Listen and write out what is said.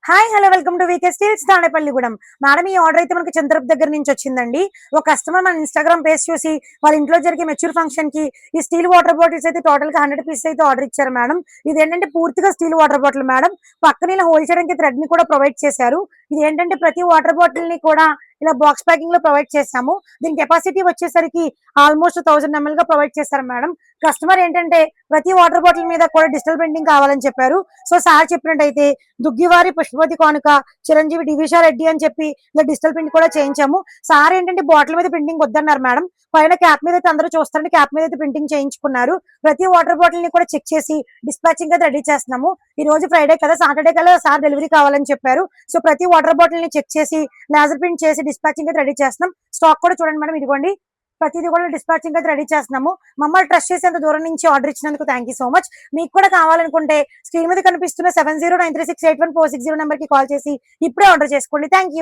Hi hello welcome to VK steels Tadepalligudem. Madam, ఈ order అయితే మనకి చంద్రప్ దగ్గర నుంచి వచ్చిందండి. ఒక కస్టమర్ మన ఇన్స్టాగ్రామ్ పేజ్ చూసి వాళ్ళ ఇంట్లో జరిగే మెచ్యూర్ ఫంక్షన్ కి ఈ స్టీల్ వాటర్ బాటిల్స్ అయితే టోటల్ గా 100 పీసెస్ అయితే ఆర్డర్ ఇచ్చారు మేడం. ఇది ఏంటంటే పూర్తిగా స్టీల్ వాటర్ బాటిల్ మేడం. పక్కన ఇలా హోల్డ్ చేయడానికి థ్రెడ్ ని కూడా ప్రొవైడ్ చేశారు. ఇది ఏంటంటే ప్రతి వాటర్ బాటిల్ ని కూడా ఇలా బాక్స్ ప్యాకింగ్ లో ప్రొవైడ్ చేశాము. దీని కెపాసిటీ వచ్చేసరికి ఆల్మోస్ట్ 1000 ml గా ప్రొవైడ్ చేశారు మేడం. కస్టమర్ ఏంటంటే ప్రతి వాటర్ బాటిల్ మీద కూడా డిజిటల్ ప్రింటింగ్ కావాలని చెప్పారు. సో సార్ చెప్పినట్టయితే దుగ్గివారి పుష్పవతి కానుక చిరంజీవి డివిషా రెడ్డి అని చెప్పి ఇలా డిజిటల్ ప్రింట్ కూడా చేయించాము. సార్ ఏంటంటే బాటిల్ మీద ప్రింటింగ్ వద్దన్నారు మేడం. పైన క్యాప్ మీద అయితే అందరూ చూస్తారని క్యాప్ మీద అయితే ప్రింటింగ్ చేయించుకున్నారు. ప్రతి వాటర్ బాటిల్ ని కూడా చెక్ చేసి డిస్పాచింగ్ అయితే రెడీ చేస్తున్నాము. ఈ రోజు ఫ్రైడే కదా, సాటర్డే కల్లా సార్ డెలివరీ కావాలని చెప్పారు. సో ప్రతి వాటర్ బాటిల్ ని చెక్ చేసి లేజర్ ప్రింట్ చేసి డిస్పాచింగ్ అయితే రెడీ చేస్తున్నాం. స్టాక్ కూడా చూడండి మేడం, ఇదిగోండి. ప్రతిదీ కూడా డిస్పాచింగ్ అయితే రెడీ చేస్తున్నాము. మమ్మల్ని ట్రస్ట్ చేసి అంత దూరం నుంచి ఆర్డర్ ఇచ్చినందుకు థ్యాంక్ యూ సో మచ్. మీకు కూడా కావాలనుకుంటే స్క్రీన్ మీద కనిపిస్తున్న 7093681460 నెంబర్ కి కాల్ చేసి ఇప్పుడే ఆర్డర్ చేసుకోండి. Thank you.